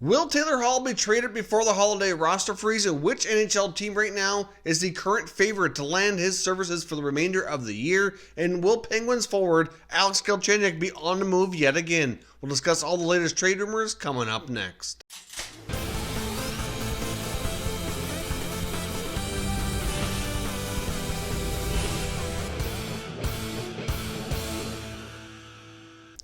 Will Taylor Hall be traded before the holiday roster freeze? And which NHL team right now is the current favorite to land his services for the remainder of the year? And will Penguins forward Alex Galchenyuk be on the move yet again? We'll discuss all the latest trade rumors coming up next.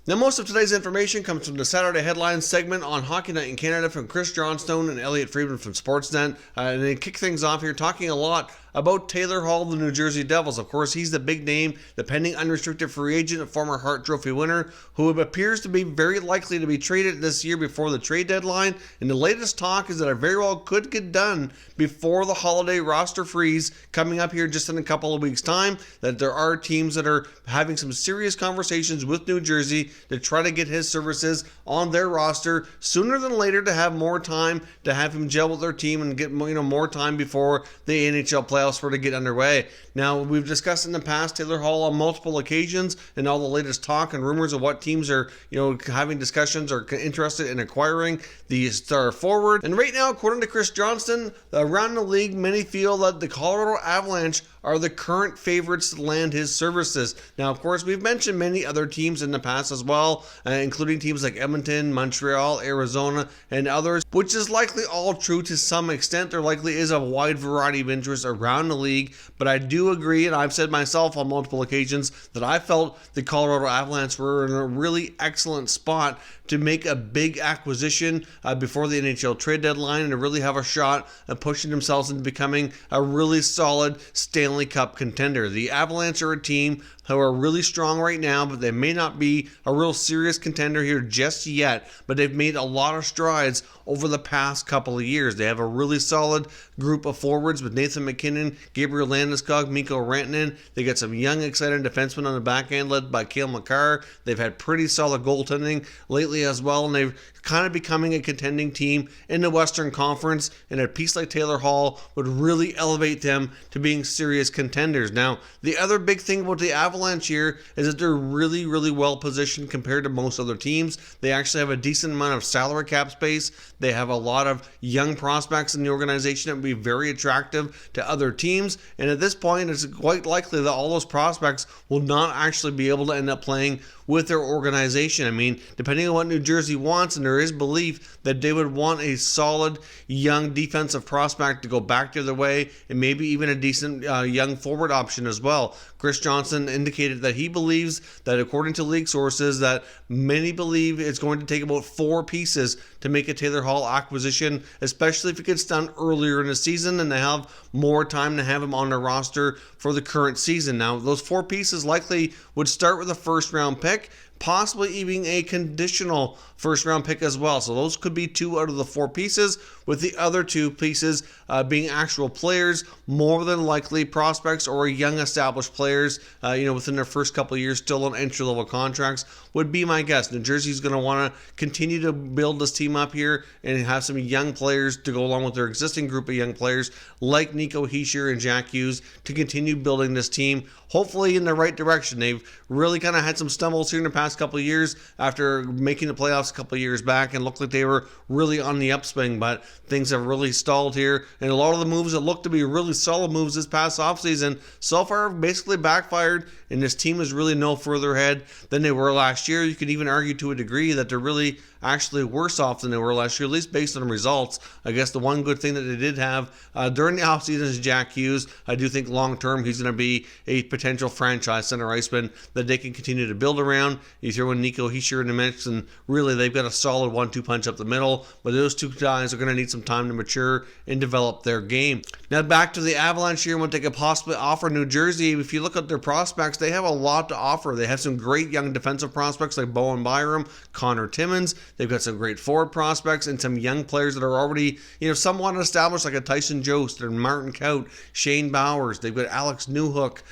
Now, most of today's information comes from the Saturday Headlines segment on Hockey Night in Canada from Chris Johnstone and Elliot Friedman from Sportsnet. And they kick things off here talking a lot about Taylor Hall of the New Jersey Devils. Of course, he's the big name, the pending unrestricted free agent, a former Hart Trophy winner, who appears to be very likely to be traded this year before the trade deadline. And the latest talk is that it very well could get done before the holiday roster freeze coming up here just in a couple of weeks' time, that there are teams that are having some serious conversations with New Jersey to try to get his services on their roster sooner than later, to have more time to have him gel with their team and get more time before the NHL playoffs were to get underway. Now, we've discussed in the past Taylor Hall on multiple occasions and all the latest talk and rumors of what teams are having discussions or interested in acquiring the star forward. And right now, according to Chris Johnston, around the league, many feel that the Colorado Avalanche are the current favorites to land his services. Now, of course, we've mentioned many other teams in the past as well, including teams like Edmonton, Montreal, Arizona, and others, which is likely all true to some extent. There likely is a wide variety of interests around the league, but I do agree, and I've said myself on multiple occasions, that I felt the Colorado Avalanche were in a really excellent spot to make a big acquisition before the NHL trade deadline and to really have a shot at pushing themselves into becoming a really solid Stanley Cup contender. The Avalanche are a team who are really strong right now, but they may not be a real serious contender here just yet, but they've made a lot of strides over the past couple of years. They have a really solid group of forwards with Nathan MacKinnon, Gabriel Landeskog, Mikko Rantanen. They got some young, exciting defensemen on the back end led by Cale Makar. They've had pretty solid goaltending lately as well, and they've kind of becoming a contending team in the Western Conference, and a piece like Taylor Hall would really elevate them to being serious contenders. Now, the other big thing about the Avalanche here is that they're really, really well positioned compared to most other teams. They actually have a decent amount of salary cap space. They have a lot of young prospects in the organization that would be very attractive to other teams, and at this point, it's quite likely that all those prospects will not actually be able to end up playing with their organization. I mean, depending on what New Jersey wants, and there is belief that they would want a solid young defensive prospect to go back the other way, and maybe even a decent young forward option as well. Chris Johnson indicated that he believes that, according to league sources, that many believe it's going to take about 4 pieces to make a Taylor Hall acquisition, especially if it gets done earlier in the season and they have more time to have him on their roster for the current season. Now, those 4 pieces likely would start with a first-round pick, possibly even a conditional first-round pick as well. So those could be 2 out of the 4 pieces, with the other 2 pieces being actual players, more than likely prospects or young established players, within their first couple of years, still on entry-level contracts, would be my guess. New Jersey's going to want to continue to build this team up here and have some young players to go along with their existing group of young players like Nico Hischier and Jack Hughes to continue building this team, hopefully in the right direction. They've really kind of had some stumbles here in the past couple of years after making the playoffs a couple of years back and looked like they were really on the upswing, but things have really stalled here, and a lot of the moves that looked to be really solid moves this past offseason so far have basically backfired, and this team is really no further ahead than they were last year. You could even argue to a degree that they're really actually worse off than they were last year, at least based on results. I guess the one good thing that they did have during the offseason is Jack Hughes. I do think long-term he's going to be a potential franchise center iceman that they can continue to build around. You throw in Nico Hischier in the mix, and really they've got a solid 1-2 punch up the middle, but those 2 guys are going to need some time to mature and develop their game. Now back to the Avalanche here, and what they could possibly offer New Jersey. If you look at their prospects, they have a lot to offer. They have some great young defensive prospects like Bowen Byram, Connor Timmins. They've got some great forward prospects and some young players that are already, somewhat established, like a Tyson Jost and Martin Kaut, Shane Bowers. They've got Alex Newhook,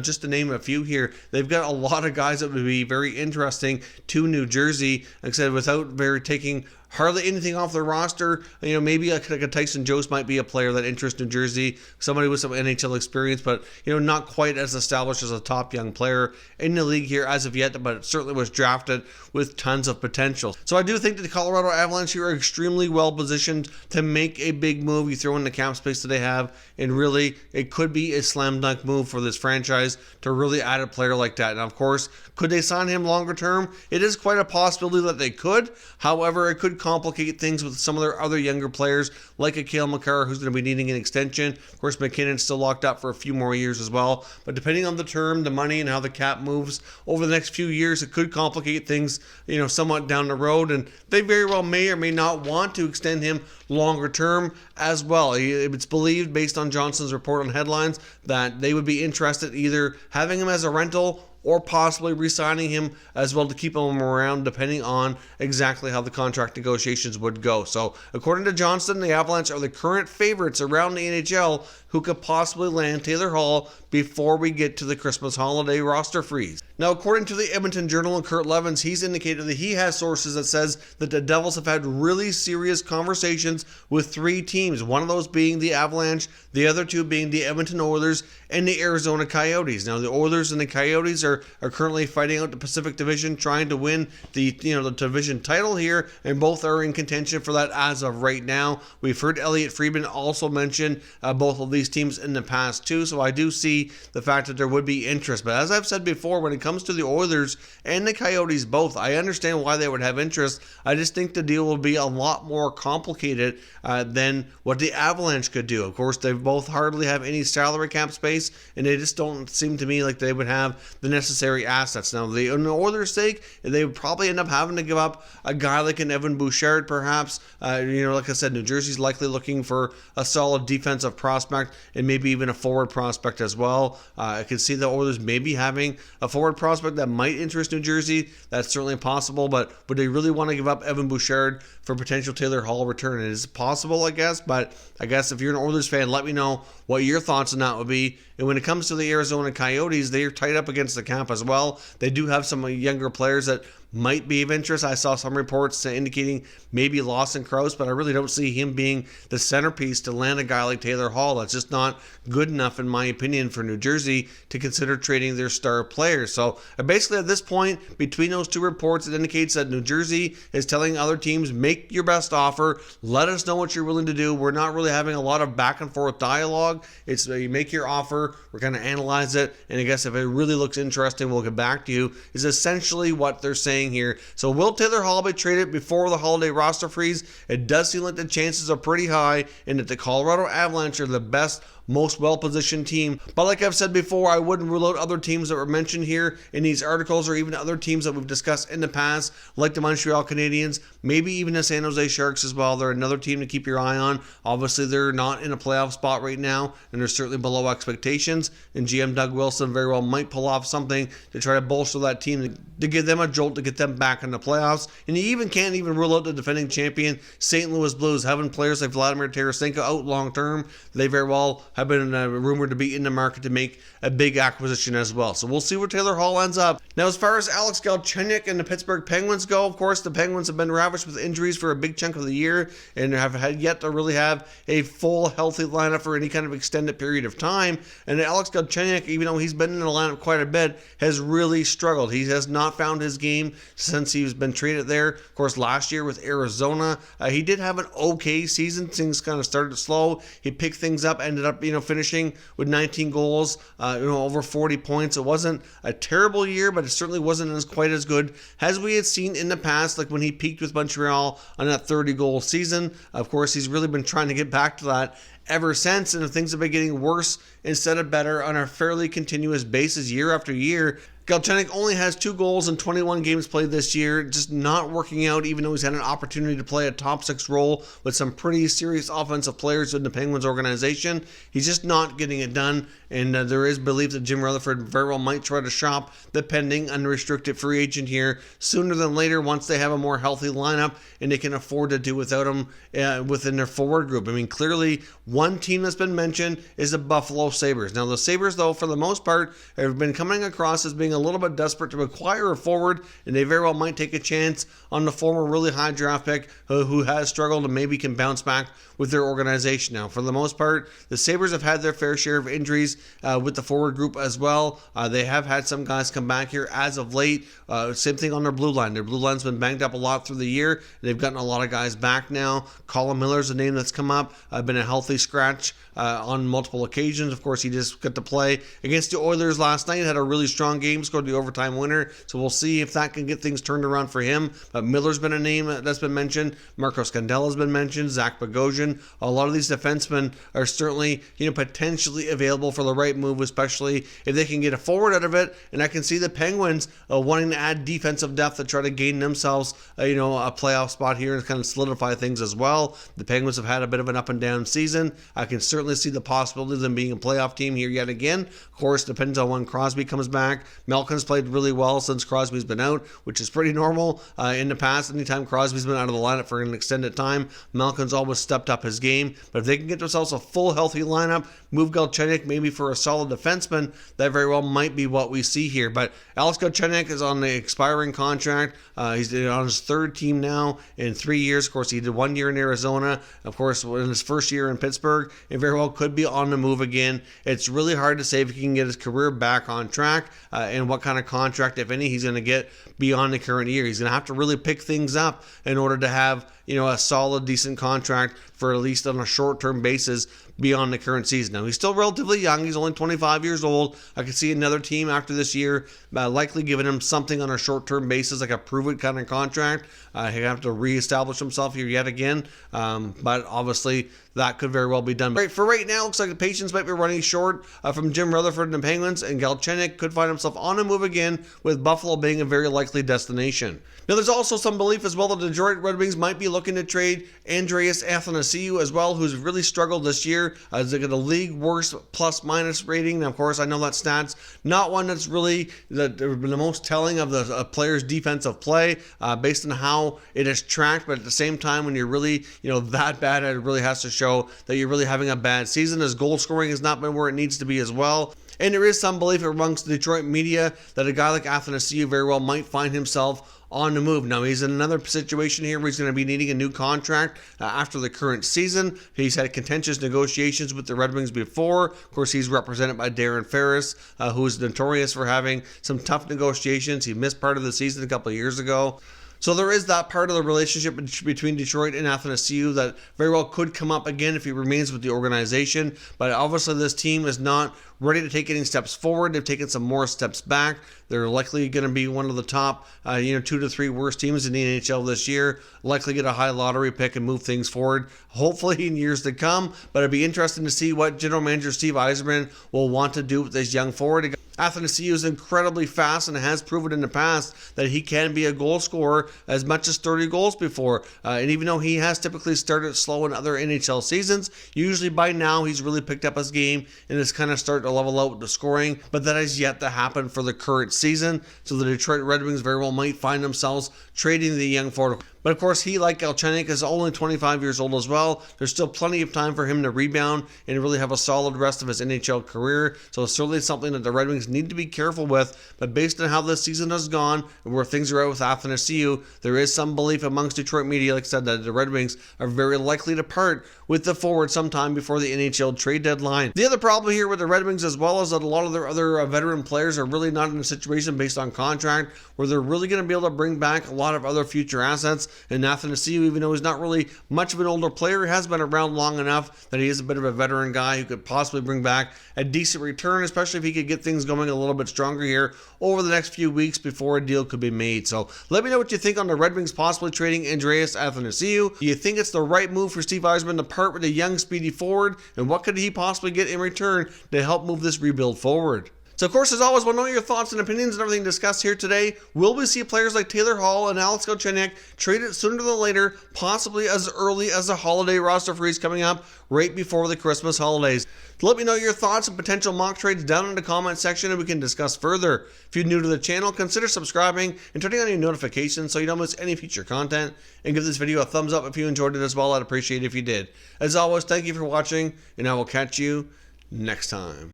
just to name a few here. They've got a lot of guys that would be very interesting to New Jersey, like I said, without taking hardly anything off their roster. Maybe like a Tyson Jost might be a player that interests New Jersey, somebody with some NHL experience, but not quite as established as a top young player in the league here as of yet, but certainly was drafted with tons of potential. So I do think that the Colorado Avalanche here are extremely well positioned to make a big move. You throw in the cap space that they have, and really it could be a slam dunk move for this franchise to really add a player like that. Now, of course, could they sign him longer term? It is quite a possibility that they could. However, it could complicate things with some of their other younger players, like a Cale Makar, who's going to be needing an extension. Of course, McKinnon's still locked up for a few more years as well. But depending on the term, the money, and how the cap moves over the next few years, it could complicate things, somewhat down the road. And they very well may or may not want to extend him longer term as well. It's believed, based on Johnson's report on Headlines, that they would be interested either having him as a rental or possibly re-signing him as well to keep him around, depending on exactly how the contract negotiations would go. So, according to Johnson, the Avalanche are the current favorites around the NHL who could possibly land Taylor Hall before we get to the Christmas holiday roster freeze. Now, according to the Edmonton Journal and Kurt Levins, he's indicated that he has sources that says that the Devils have had really serious conversations with 3 teams, one of those being the Avalanche, the other 2 being the Edmonton Oilers and the Arizona Coyotes. Now, the Oilers and the Coyotes are currently fighting out the Pacific Division, trying to win the division title here, and both are in contention for that as of right now. We've heard Elliot Friedman also mention both of these teams in the past too, so I do see the fact that there would be interest. But as I've said before, when it comes to the Oilers and the Coyotes both, I understand why they would have interest. I just think the deal will be a lot more complicated than what the Avalanche could do. Of course, they both hardly have any salary cap space, and they just don't seem to me like they would have the necessary assets. Now, on the Oilers' sake, they would probably end up having to give up a guy like an Evan Bouchard, perhaps. Like I said, New Jersey's likely looking for a solid defensive prospect and maybe even a forward prospect as well. I could see the Oilers maybe having a forward prospect that might interest New Jersey. That's certainly possible, but would they really want to give up Evan Bouchard for potential Taylor Hall return? It is possible, I guess, but I guess if you're an Oilers fan, let me know what your thoughts on that would be. And when it comes to the Arizona Coyotes, they are tight up against the cap as well. They do have some younger players that might be of interest. I saw some reports indicating maybe Lawson Crouse, but I really don't see him being the centerpiece to land a guy like Taylor Hall. That's just not good enough, in my opinion, for New Jersey to consider trading their star players. So basically at this point, between those 2 reports, it indicates that New Jersey is telling other teams, make your best offer. Let us know what you're willing to do. We're not really having a lot of back and forth dialogue. It's you make your offer, we're going to analyze it, and I guess if it really looks interesting, we'll get back to you, is essentially what they're saying here. So will Taylor Hall be traded before the holiday roster freeze? It does seem like the chances are pretty high, and that the Colorado Avalanche are the best, most well-positioned team. But like I've said before, I wouldn't rule out other teams that were mentioned here in these articles, or even other teams that we've discussed in the past, like the Montreal Canadiens, maybe even the San Jose Sharks as well. They're another team to keep your eye on. Obviously, they're not in a playoff spot right now, and they're certainly below expectations, and GM Doug Wilson very well might pull off something to try to bolster that team, to give them a jolt, to get them back in the playoffs. And you even can't even rule out the defending champion St. Louis Blues, having players like Vladimir Tarasenko out long term. They very well have been rumored to be in the market to make a big acquisition as well. So we'll see where Taylor Hall ends up. Now, as far as Alex Galchenyuk and the Pittsburgh Penguins go, of course, the Penguins have been ravished with injuries for a big chunk of the year and have had yet to really have a full, healthy lineup for any kind of extended period of time. And Alex Galchenyuk, even though he's been in the lineup quite a bit, has really struggled. He has not found his game since he's been traded there. Of course, last year with Arizona, he did have an okay season. Things kind of started slow. He picked things up, ended up, finishing with 19 goals, over 40 points. It wasn't a terrible year, but it certainly wasn't quite as good as we had seen in the past, like when he peaked with Montreal on that 30-goal season. Of course, he's really been trying to get back to that ever since, and things have been getting worse instead of better on a fairly continuous basis year after year. Galchenyuk only has 2 goals in 21 games played this year, just not working out, even though he's had an opportunity to play a top 6 role with some pretty serious offensive players in the Penguins organization. He's just not getting it done, and there is belief that Jim Rutherford very well might try to shop the pending unrestricted free agent here sooner than later, once they have a more healthy lineup and they can afford to do without him within their forward group. I mean, clearly one team that's been mentioned is the Buffalo Sabres. Now, the Sabres, though, for the most part, have been coming across as being being a little bit desperate to acquire a forward, and they very well might take a chance on the former really high draft pick who has struggled and maybe can bounce back with their organization. Now, for the most part, the Sabres have had their fair share of injuries with the forward group as well. They have had some guys come back here as of late. Same thing on their blue line. Their blue line's been banged up a lot through the year. They've gotten a lot of guys back now. Colin Miller's a name that's come up. Been a healthy scratch on multiple occasions. Of course, he just got to play against the Oilers last night. Had a really strong game, scored the overtime winner. So we'll see if that can get things turned around for him. But Miller's been a name that's been mentioned. Marco Scandella's been mentioned. Zach Bogosian. A lot of these defensemen are certainly, potentially available for the right move, especially if they can get a forward out of it. And I can see the Penguins wanting to add defensive depth to try to gain themselves, a playoff spot here and kind of solidify things as well. The Penguins have had a bit of an up and down season. I can certainly see the possibility of them being a playoff team here yet again. Of course, depends on when Crosby comes back. Malkin's played really well since Crosby's been out, which is pretty normal in the past. Anytime Crosby's been out of the lineup for an extended time, Malkin's always stepped up his game. But if they can get themselves a full healthy lineup, move Galchenyuk maybe for a solid defenseman, that very well might be what we see here. But Alex Galchenyuk is on the expiring contract. He's on his third team now in 3 years. Of course, he did 1 year in Arizona. Of course, in his first year in Pittsburgh, it very well could be on the move again. It's really hard to say if he can get his career back on track and what kind of contract, if any, he's going to get beyond the current year. He's going to have to really pick things up in order to have a solid, decent contract for at least on a short-term basis beyond the current season. Now, he's still relatively young. He's only 25 years old. I could see another team after this year likely giving him something on a short-term basis, like a prove-it kind of contract. He'll have to reestablish himself here yet again. But obviously, that could very well be done. Right, for right now, looks like the patience might be running short from Jim Rutherford and the Penguins, and Galchenyuk could find himself on a move again, with Buffalo being a very likely destination. Now, there's also some belief as well that the Detroit Red Wings might be looking to trade Andreas Athanasiou as well, who's really struggled this year. They got a league worst plus-minus rating. Now, of course, I know that stat's not one that's really the most telling of the player's defensive play based on how it is tracked, but at the same time, when you're really that bad, it really has to show that you're really having a bad season. His goal scoring has not been where it needs to be as well. And there is some belief amongst the Detroit media that a guy like Athanasiou very well might find himself on the move. Now, he's in another situation here where he's going to be needing a new contract after the current season. He's had contentious negotiations with the Red Wings before. Of course, he's represented by Darren Ferris, who is notorious for having some tough negotiations. He missed part of the season a couple of years ago. So there is that part of the relationship between Detroit and Athanasiou that very well could come up again if he remains with the organization. But obviously this team is not ready to take any steps forward. They've taken some more steps back. They're likely going to be one of the top 2 to 3 worst teams in the NHL this year. Likely get a high lottery pick and move things forward, hopefully in years to come. But it'd be interesting to see what General Manager Steve Yzerman will want to do with this young forward. Athanasiou is incredibly fast and has proven in the past that he can be a goal scorer as much as 30 goals before. And even though he has typically started slow in other NHL seasons, usually by now he's really picked up his game and is kind of starting to level out with the scoring. But that has yet to happen for the current season. So the Detroit Red Wings very well might find themselves trading the young forward. But of course, he, like Galchenyuk, is only 25 years old as well. There's still plenty of time for him to rebound and really have a solid rest of his NHL career. So it's certainly something that the Red Wings need to be careful with. But based on how this season has gone and where things are at with Athanasiou, there is some belief amongst Detroit media, like I said, that the Red Wings are very likely to part with the forward sometime before the NHL trade deadline. The other problem here with the Red Wings as well is that a lot of their other veteran players are really not in a situation based on contract where they're really going to be able to bring back a lot of other future assets. And Athanasiou, even though he's not really much of an older player, has been around long enough that he is a bit of a veteran guy who could possibly bring back a decent return, especially if he could get things going a little bit stronger here over the next few weeks before a deal could be made. So let me know what you think on the Red Wings possibly trading Andreas Athanasiou. Do you think it's the right move for Steve Yzerman to part with a young, speedy forward? And what could he possibly get in return to help move this rebuild forward? So, of course, as always, we'll know your thoughts and opinions and everything discussed here today. Will we see players like Taylor Hall and Alex Galchenyuk traded sooner than later, possibly as early as the holiday roster freeze coming up right before the Christmas holidays? Let me know your thoughts and potential mock trades down in the comment section and we can discuss further. If you're new to the channel, consider subscribing and turning on your notifications so you don't miss any future content. And give this video a thumbs up if you enjoyed it as well. I'd appreciate it if you did. As always, thank you for watching, and I will catch you next time.